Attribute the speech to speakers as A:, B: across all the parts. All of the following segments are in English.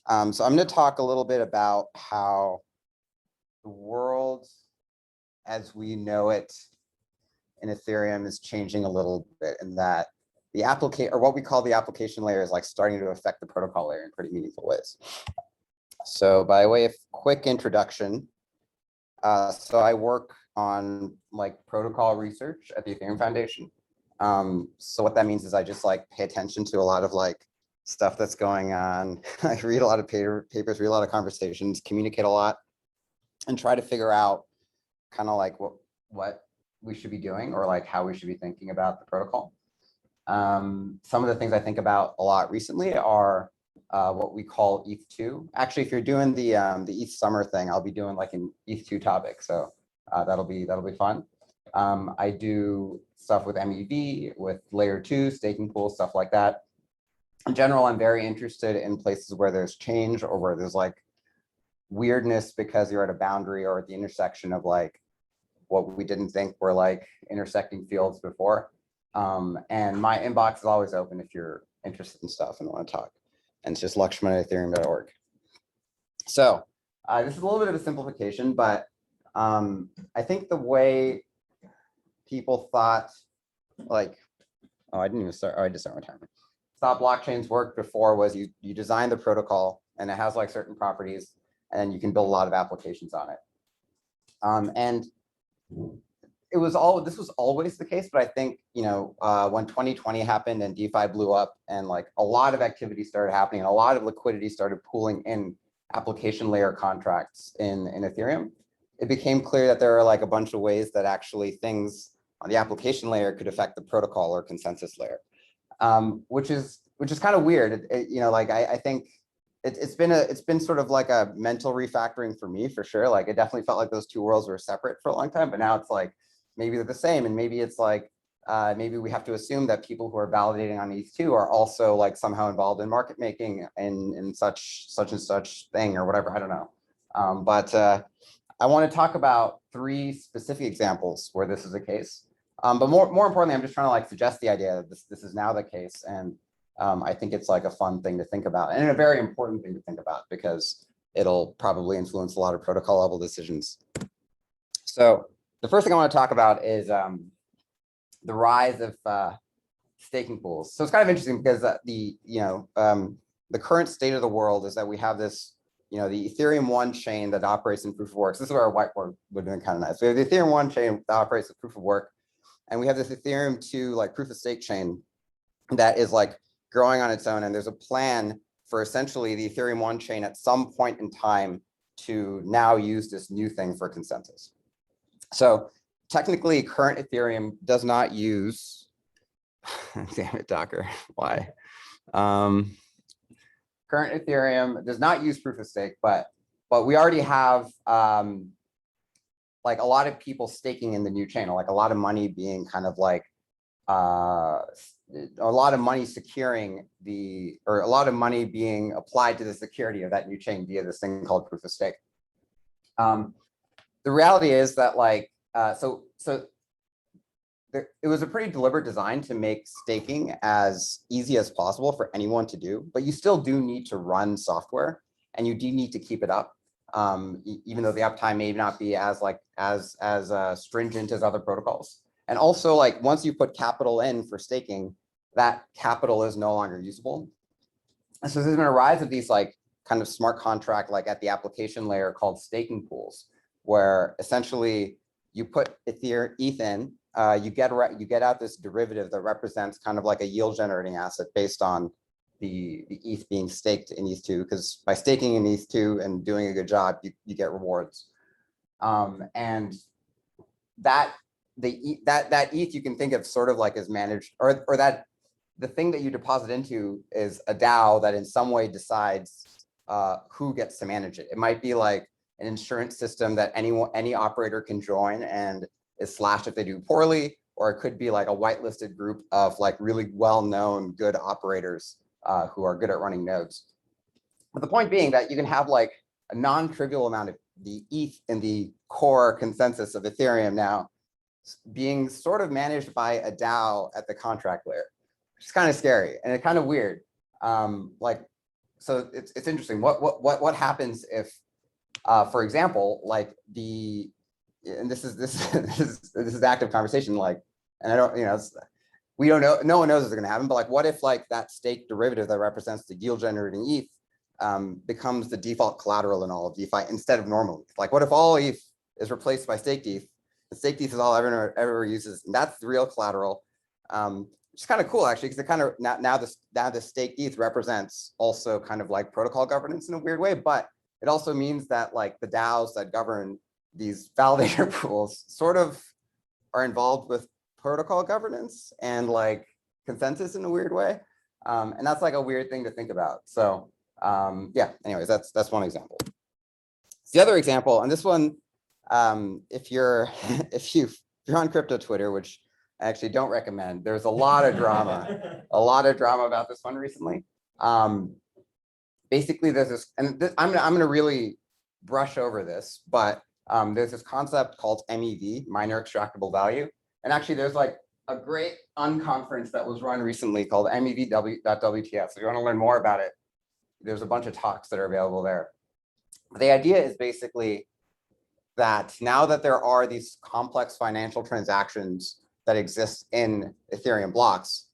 A: So I'm going to talk a little bit about how the world as we know it in Ethereum is changing a little bit, and that the what we call the application layer is like starting to affect the protocol layer in pretty meaningful ways. So by way of quick introduction, so I work on like protocol research at the Ethereum Foundation. So what that means is I just like pay attention to a lot of like stuff that's going on. I read a lot of papers, read a lot of conversations, communicate a lot, and try to figure out kind of like what we should be doing or like how we should be thinking about the protocol. Some of the things I think about a lot recently are what we call ETH2. Actually, if you're doing the ETH summer thing, I'll be doing like an ETH2 topic, so that'll be fun. I do stuff with MEV, with layer 2, staking pools, stuff like that. In general, I'm very interested in places where there's change or where there's like weirdness because you're at a boundary or at the intersection of like what we didn't think were like intersecting fields before. And my inbox is always open if you're interested in stuff and want to talk. And it's just lakshman@ethereum.org. So this is a little bit of a simplification, but I think the way people thought like, oh, I didn't even start. Oh, I just started my timer. Thought blockchains worked before was you design the protocol and it has like certain properties and you can build a lot of applications on it. And this was always the case, but I think, you know, when 2020 happened and DeFi blew up and like a lot of activity started happening and a lot of liquidity started pooling in application layer contracts in Ethereum, it became clear that there are like a bunch of ways that actually things on the application layer could affect the protocol or consensus layer, which is kind of weird. You know, like I think it's been sort of like a mental refactoring for me, for sure. Like it definitely felt like those two worlds were separate for a long time, but now it's like maybe they're the same, and maybe it's like maybe we have to assume that people who are validating on ETH2 are also like somehow involved in market making in such and such thing or whatever. I don't know, but I want to talk about 3 specific examples where this is the case. But more importantly, I'm just trying to like suggest the idea that this is now the case, and I think it's like a fun thing to think about and a very important thing to think about because it'll probably influence a lot of protocol level decisions. So the first thing I want to talk about is the rise of staking pools. So it's kind of interesting because the current state of the world is that we have this, you know, the Ethereum 1 chain that operates in proof of work. So this is where our whiteboard would have been kind of nice. We have the Ethereum 1 chain that operates with proof of work, and we have this Ethereum 2 like proof of stake chain that is like growing on its own. And there's a plan for essentially the Ethereum 1 chain at some point in time to now use this new thing for consensus. So technically, current Ethereum does not use, damn it, Docker, why? Current Ethereum does not use proof of stake, but we already have like a lot of people staking in the new chain, like a lot of money being kind of like a lot of money securing or a lot of money being applied to the security of that new chain via this thing called proof of stake. The reality is that like, it was a pretty deliberate design to make staking as easy as possible for anyone to do, but you still do need to run software and you do need to keep it up. Even though the uptime may not be as stringent as other protocols. And also like once you put capital in for staking, that capital is no longer usable. And so there's been a rise of these like kind of smart contract, like at the application layer called staking pools, where essentially you put ETH in, you get out this derivative that represents kind of like a yield generating asset based on the ETH being staked in ETH2, because by staking in ETH2 and doing a good job, you get rewards. And that ETH you can think of sort of like as managed, or that the thing that you deposit into is a DAO that in some way decides who gets to manage it. It might be like an insurance system that any operator can join and is slashed if they do poorly, or it could be like a whitelisted group of like really well-known good operators who are good at running nodes. But the point being that you can have like a non-trivial amount of the ETH in the core consensus of Ethereum now being sort of managed by a DAO at the contract layer, which is kind of scary and it's kind of weird. Like so it's interesting. What happens if, for example, like and this is this is active conversation, like, and I don't, we don't know, no one knows what's going to happen, but like, what if like that stake derivative that represents the yield generating ETH becomes the default collateral in all of DeFi instead of normal ETH? Like, what if all ETH is replaced by staked ETH? The staked ETH is all everyone ever uses, and that's the real collateral. Which is kind of cool, actually, because it kind of now the staked ETH represents also kind of like protocol governance in a weird way, but it also means that like the DAOs that govern these validator pools sort of are involved with protocol governance and like consensus in a weird way. And that's like a weird thing to think about. So yeah, anyways, that's one example. The other example, and this one, if you're on crypto Twitter, which I actually don't recommend, there's a lot of drama, about this one recently. Basically, there's this, and I'm gonna really brush over this, but there's this concept called MEV, miner extractable value. And actually, there's like a great unconference that was run recently called MEV.WTF. So if you want to learn more about it, there's a bunch of talks that are available there. The idea is basically that now that there are these complex financial transactions that exist in Ethereum blocks,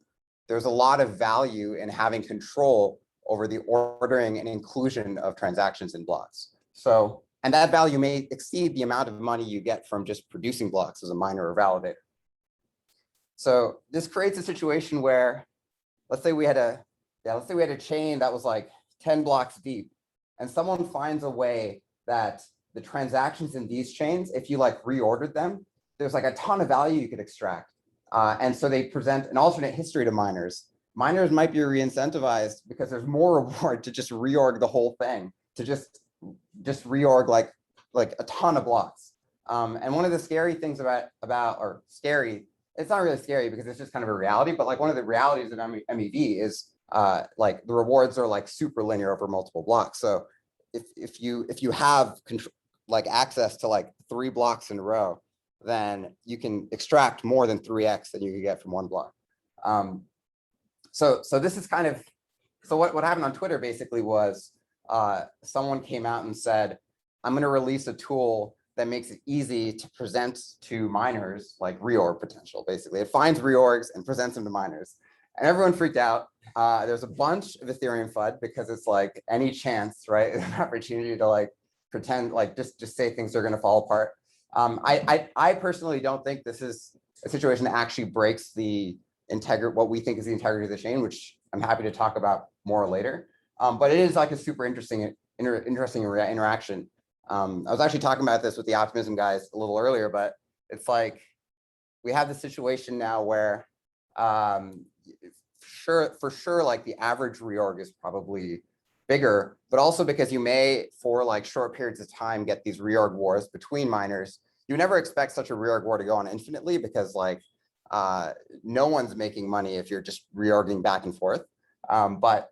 A: there's a lot of value in having control over the ordering and inclusion of transactions in blocks. So, and that value may exceed the amount of money you get from just producing blocks as a miner or validator. So this creates a situation where, let's say we had a chain that was like 10 blocks deep, and someone finds a way that the transactions in these chains, if you like reordered them, there's like a ton of value you could extract. And so they present an alternate history to miners. Miners might be re-incentivized because there's more reward to just reorg the whole thing, to just reorg like a ton of blocks. And one of the scary things or scary, it's not really scary because it's just kind of a reality, but like one of the realities of MEV is like the rewards are like super linear over multiple blocks. So if you have like access to like 3 blocks in a row, then you can extract more than 3x than you could get from 1 block. So this is kind of, so what happened on Twitter basically was someone came out and said, I'm going to release a tool that makes it easy to present to miners like reorg potential. Basically, it finds reorgs and presents them to miners, and everyone freaked out. There's a bunch of Ethereum FUD because it's like any chance, right? An opportunity to like pretend like just say things are going to fall apart. I personally don't think this is a situation that actually breaks the what we think is the integrity of the chain, which I'm happy to talk about more later. But it is like a super interesting interaction. I was actually talking about this with the Optimism guys a little earlier, but it's like we have the situation now where for sure, like the average reorg is probably bigger, but also because you may, for like short periods of time, get these reorg wars between miners. You never expect such a reorg war to go on infinitely because like no one's making money if you're just reorging back and forth. But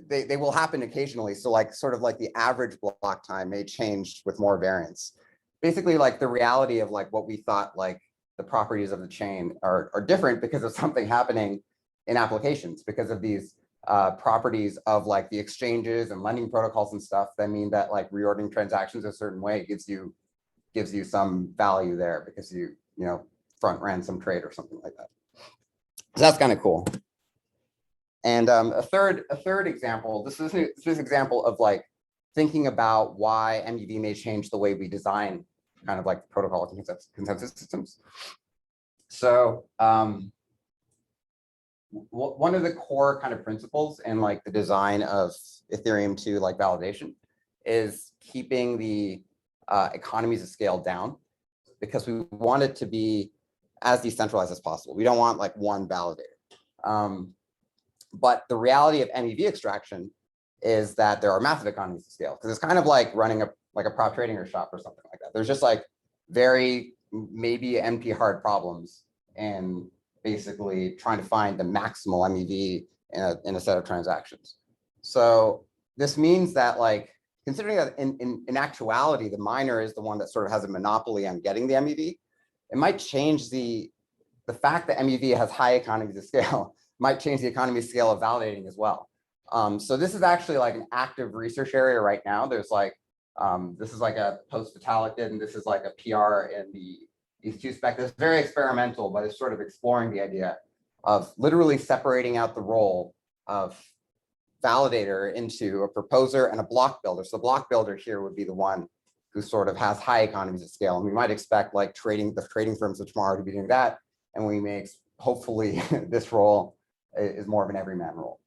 A: they will happen occasionally. So like sort of like the average block time may change with more variance. Basically, like the reality of like what we thought like the properties of the chain are different because of something happening in applications, because of these properties of like the exchanges and lending protocols and stuff that mean that like reordering transactions a certain way gives you some value there because you front ran some trade or something like that. So that's kind of cool. And a third example, this is an example of like thinking about why MEV may change the way we design kind of like protocol consensus systems. So one of the core kind of principles in like the design of Ethereum 2 like validation is keeping the economies of scale down, because we want it to be as decentralized as possible. We don't want like one validator. But the reality of MEV extraction is that there are massive economies of scale, because it's kind of like running a prop trading or shop or something like that. There's just like very maybe NP hard problems and basically trying to find the maximal MEV in a set of transactions. So this means that like, considering that in actuality, the miner is the one that sort of has a monopoly on getting the MEV, it might change the fact that MEV has high economies of scale might change the economy scale of validating as well. So this is actually like an active research area right now. There's like, this is like a post Vitalik did, and this is like a PR in these two specs. It's very experimental, but it's sort of exploring the idea of literally separating out the role of validator into a proposer and a block builder. So the block builder here would be the one who sort of has high economies of scale. And we might expect like the trading firms of tomorrow to be doing that. And we may, hopefully this role is more of an everyman role.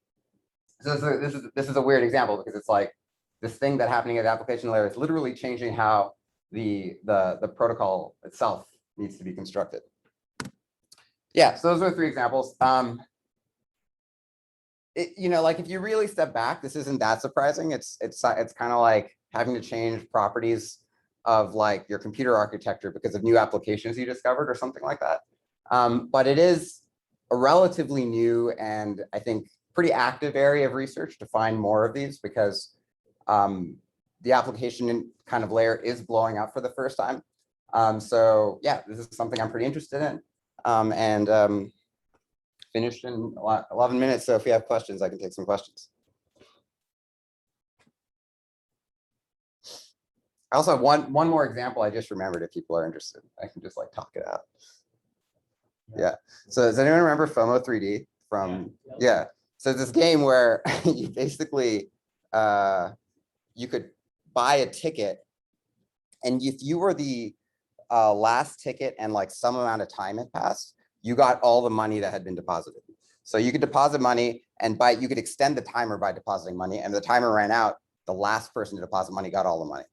A: So this is a weird example because it's like this thing that happening at the application layer is literally changing how the protocol itself needs to be constructed. Yeah, so those are 3 examples. You know, like if you really step back, this isn't that surprising. It's kind of like having to change properties of like your computer architecture because of new applications you discovered or something like that. But it is a relatively new and I think pretty active area of research to find more of these because the application kind of layer is blowing up for the first time. So yeah, this is something I'm pretty interested in. Finished in 11 minutes. So if you have questions, I can take some questions. I also have one more example I just remembered if people are interested. I can just like talk it out. Yeah. So does anyone remember FOMO 3D from, yeah. So this game where you basically, you could buy a ticket and if you were the last ticket and like some amount of time had passed, you got all the money that had been deposited. So you could deposit money and you could extend the timer by depositing money, and the timer ran out, the last person to deposit money got all the money.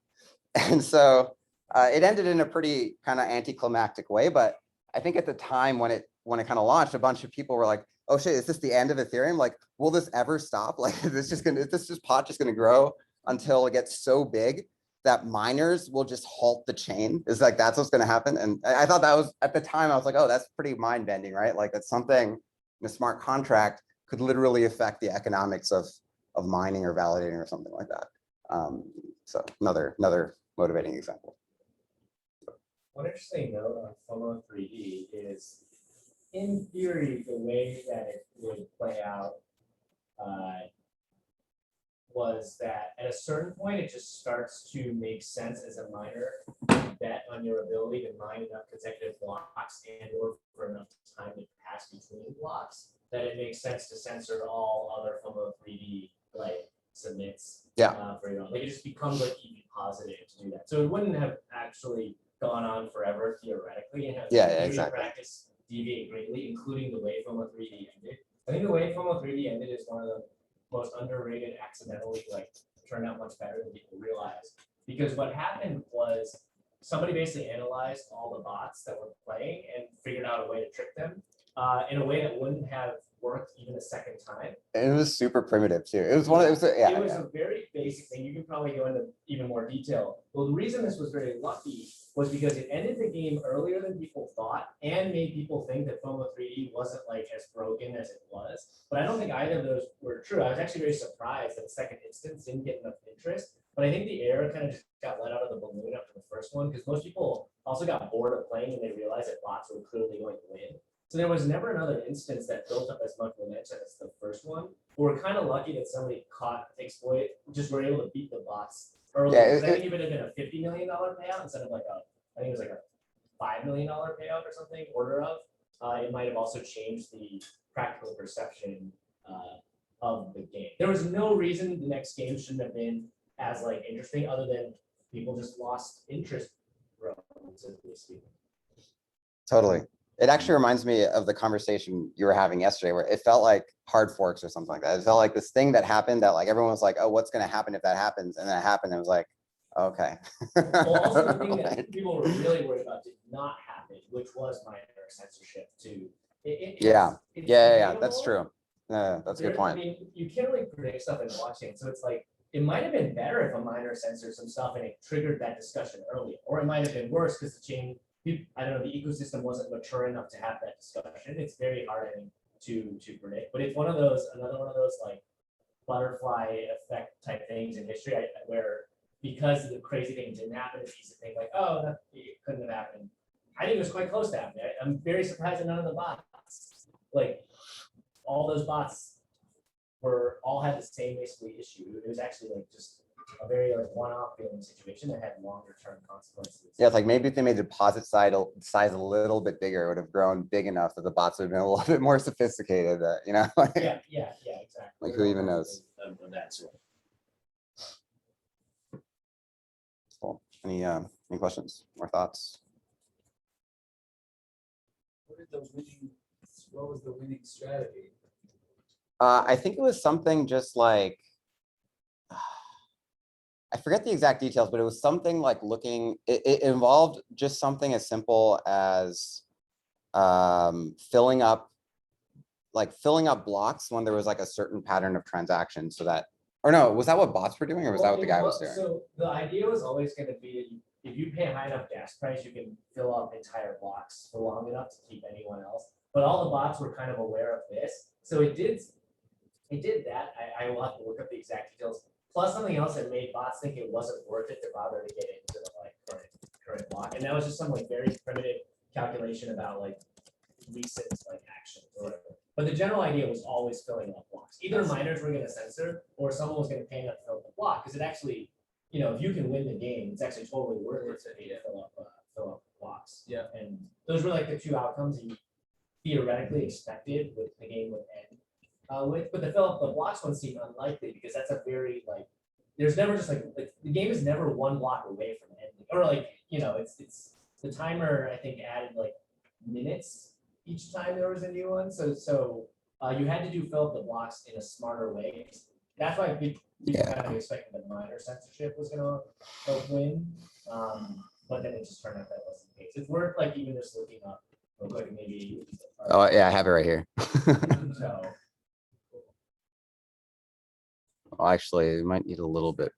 A: And so it ended in a pretty kind of anticlimactic way, but I think at the time when it kind of launched, a bunch of people were like, oh shit, is this the end of Ethereum? Like, will this ever stop? Like, is this pot just gonna grow until it gets so big that miners will just halt the chain? Is like, that's what's gonna happen? And I thought that was, at the time, I was like, oh, that's pretty mind bending, right? Like that's something in a smart contract could literally affect the economics of mining or validating or something like that. So another motivating example.
B: One interesting note on FOMO 3D is, in theory, the way that it would play out was that at a certain point, it just starts to make sense as a miner bet on your ability to mine enough consecutive blocks and or for enough time to pass between blocks, that it makes sense to censor all other FOMO 3D like submits.
A: Yeah.
B: For your own. Like it just becomes like EV positive to do that. So it wouldn't have actually gone on forever theoretically. And
A: yeah, exactly.
B: Practice deviate greatly, including the way FOMO 3D ended. I think the way FOMO 3D ended is one of the most underrated, accidentally like turned out much better than people realize. Because what happened was somebody basically analyzed all the bots that were playing and figured out a way to trick them in a way that wouldn't have worked even a second time.
A: And it was super primitive too. It was
B: a very basic thing. You can probably go into even more detail. Well, the reason this was very lucky was because it ended the game earlier than people thought and made people think that FOMO 3D wasn't like as broken as it was. But I don't think either of those were true. I was actually very surprised that the second instance didn't get enough interest. But I think the air kind of just got let out of the balloon after the first one because most people also got bored of playing and they realized that bots were clearly going to win. So there was never another instance that built up as much momentum as the first one. We're kind of lucky that somebody caught exploit, just were able to beat the bots early. Yeah, I think it would have been a $50 million payout instead of like I think it was like a $5 million payout or something, order of. It might have also changed the practical perception of the game. There was no reason the next game shouldn't have been as like interesting other than people just lost interest, relatively speaking.
A: Totally. It actually reminds me of the conversation you were having yesterday where it felt like hard forks or something like that. It felt like this thing that happened that like everyone was like, oh, what's going to happen if that happens? And then it happened. And it was like, okay.
B: Well, also the thing that people were really worried about did not happen, which was minor censorship too.
A: Yeah, that's true. That's a good point.
B: I mean, you can't really predict stuff in blockchain. So it's like, it might have been better if a miner censored some stuff and it triggered that discussion earlier. Or it might have been worse because the chain, I don't know, the ecosystem wasn't mature enough to have that discussion. It's very hard to predict, but it's another one of those like butterfly effect type things in history where because the crazy thing didn't happen, it's easy to think like, oh, it couldn't have happened. I think it was quite close to happening. I'm very surprised that none of the bots, like all those bots were all had the same basically issue. It was actually like just a very like one-off feeling situation that had longer term consequences.
A: Yeah, it's like maybe if they made the deposit size a little bit bigger, it would have grown big enough that the bots would have been a little bit more sophisticated. You know, like,
B: Yeah, exactly.
A: like who even knows?
B: Of that sort.
A: Cool. Any questions or thoughts?
C: What was the winning strategy?
A: I think it was something just like, I forget the exact details, but it was something like it involved just something as simple as filling up blocks when there was like a certain pattern of transactions, so that, or no, was that what bots were doing, or was that what the guy was doing?
B: So the idea was always going to be that if you pay a high enough gas price, you can fill up entire blocks for long enough to keep anyone else. But all the bots were kind of aware of this, so it did that. I will have to look up the exact details. Plus something else that made bots think it wasn't worth it to bother to get into the like current block, and that was just some like very primitive calculation about like recent like actions or whatever. But the general idea was always filling up blocks. Either miners were going to censor, or someone was going to pay enough to fill up the block, because it actually, you know, if you can win the game, it's actually totally worth it to pay to fill up blocks.
C: Yeah.
B: And those were like the two outcomes you theoretically expected with the game would end with. But the fill up the blocks one seemed unlikely, because that's a very like, there's never just like the game is never one block away from ending, or like, you know, it's the timer I think added like minutes each time there was a new one. So you had to do fill up the blocks in a smarter way. That's why people kind of expected that miner censorship was going to help win. But then it just turned out that wasn't the case. It's worth like even just looking up real quick, maybe.
A: Oh yeah, I have it right here.
B: So
A: Well, actually, it might need a little bit